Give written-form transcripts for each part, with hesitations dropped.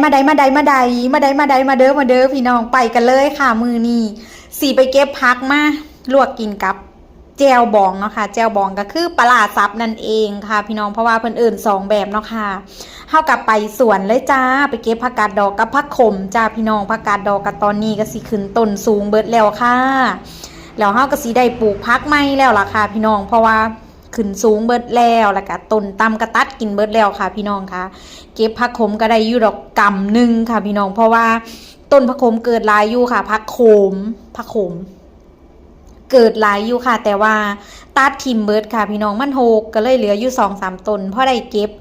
มาได้มาได้มาได้มาได้มาได้มาเด้อมาเด้อพี่น้องไปกันเลยค่ะมือนี้สีไปเก็บพักมาลวกกินกับแจวบองเนาะค่ะแจวบองก็คือปลาซับนั่นเองค่ะพี่น้องเพราะว่าเพิ่นเอิ้นสองแบบเนาะค่ะเฮากลับไปสวนเลยจ้าไปเก็บผักกาดดอกกับผักขมจ้าพี่น้องผักกาดดอกกับตอนนี้ก็สิขึ้นต้นสูงเบิดแล้วค่ะแล้วเฮาก็สิได้ปลูกผักใหม่แล้วล่ะค่ะพี่น้องเพราะว่าขึ้นสูงเบิดแล้วแล้วก็ต้นตำกระตัดกินเบิดแล้วค่ะพี่น้องค่ะเก็บผักขมก็ได้อยู่ดอกกำนึงค่ะพี่น้องเพราะว่าต้นผักขมเกิดหลายอยู่ค่ะผักขมเกิดหลายอยู่ค่ะแต่ว่าตัดทิมเบิดค่ะพี่น้องมันโหกก็เลยเหลืออยู่2-3ต้นพอได้เก็บ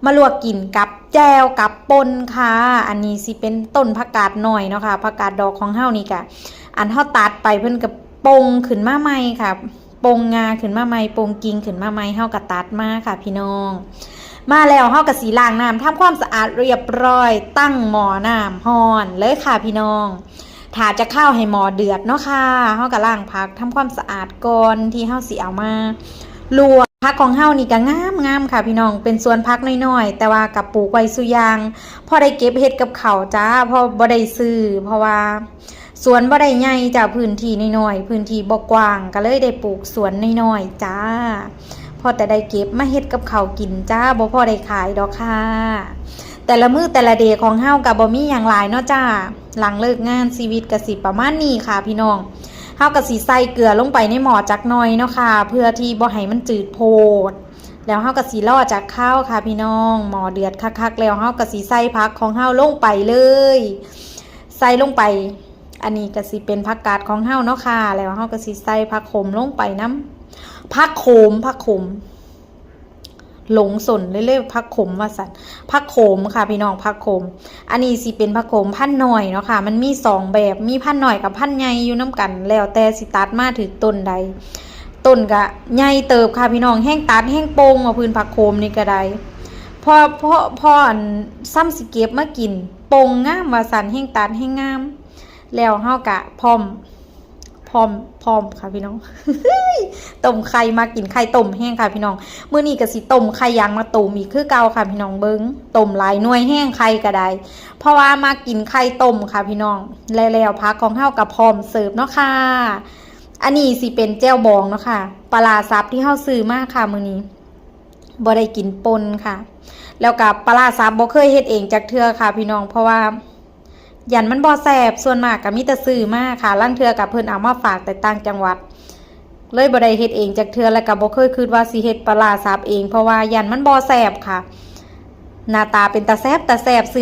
มาลวกกินกับแจวกับป่นค่ะอันนี้สิเป็นต้นผักกาดหน่อยเนาะค่ะผักกาดดอกของเฮานี่ค่ะอันเฮาตัดไปเพิ่นก็ปงขึ้นมาใหม่ค่ะปงงาขึ้นมาใหม่ปงกิ่งขึ้นมาใหม่เฮาก็ตัดมาค่ะพี่น้องมาแล้วเฮาก็สิล้างน้ำทำความสะอาดเรียบร้อยตั้งหม้อน้ำร้อนเลยค่ะพี่น้องถ้าจะเข้าให้หม้อเดือดเนาะค่ะเฮาก็ล้างผักทำความสะอาดก่อนที่เฮาสิเอามาลวกผักของเฮานี่ก็งามค่ะพี่น้องเป็นสวนผักน้อยๆแต่ว่ากับปลูกไว้ซุอย่างพอได้เก็บเฮ็ดกับข้าวจ้าพอบ่ได้ซื้อเพราะว่าสวนบ่ได้ใหญ่จ้าพื้นที่น้อยๆพื้นที่บ่กว้างก็เลยได้ปลูกสวนน้อยๆจ้าพอแต่ได้เก็บมาเฮ็ดกับข้าวกินจ้าบ่พอได้ขายดอกค่ะแต่ละมื้อแต่ละเดย์ของเฮาก็บ่มีหยังหลายเนาะจ้าหลังเลิกงานชีวิตก็สิประมาณนี้ค่ะพี่น้องเฮาก็สิใส่เกลือลงไปในหม้อจักหน่อยเนาะค่ะเพื่อที่บ่ให้มันจืดโพดแล้วเฮาก็สิรอจากข้าวค่ะพี่น้องหม้อเดือดคักๆแล้วเฮาก็สิใส่ผักของเฮาลงไปเลยใส่ลงไปอันนี้ก็สิเป็นผักกาดของเฮาเนาะค่ะแล้วเฮาก็สิใส่ผักขมลงไปน้ำผักขมหลงสนเรื่อยๆผักขมว่าสัตว์ผักขมค่ะพี่น้องผักขมอันนี้สิเป็นผักขมพันธุ์หน่อยเนาะค่ะมันมี2แบบมีพันธุ์หน่อยกับพันธุ์ใหญ่อยู่น้ำกันแล้วแต่สิตัดมาถึงต้นใดต้นก็ใหญ่เติบค่ะพี่น้องแห้งตัดแห้งโป่งมาพื้นผักขมนี่ก็ได้พออันซ้ำสิเก็บมากินโป่งงามว่าสันแห้งตัดแห้งงามแล้วเฮากะพร้อมค่ะพี่น้อง ต้มไข่มากินไข่ต้มแห้งค่ะพี่น้องมื้อนี้ก็สิต้มไข่ยางมาต้มอีกคือเก่าค่ะพี่น้องเบิ่งต้มหลายหน่วยแห้งไข่ก็ได้เพราะว่ามากินไข่ต้มค่ะพี่น้องแล้วผักของเฮาก็พร้อมเสิร์ฟเนาะค่ะอันนี้สิเป็นแจ่วบองเนาะค่ะปลาซับที่เฮาซื้อมาค่ะมื้อนี้บ่ได้กินป่นค่ะแล้วก็ปลาซับบ่เคยเฮ็ดเองจักเทื่อค่ะพี่น้องเพราะว่ายันมันบ่แซ่บส่วนมากก็มีแต่ซื้อมาค่ะลางเทื่อก็เพิ่นเอามาฝากแต่ต่างจังหวัดเลยบ่ได้เฮ็ดเองจักเทื่อแล้วก็บ่เคยคิดว่าสิเฮ็ดปลาซับเองเพราะว่ายันมันบ่แซ่บค่ะหน้าตาเป็นตาแซ่บซื้อ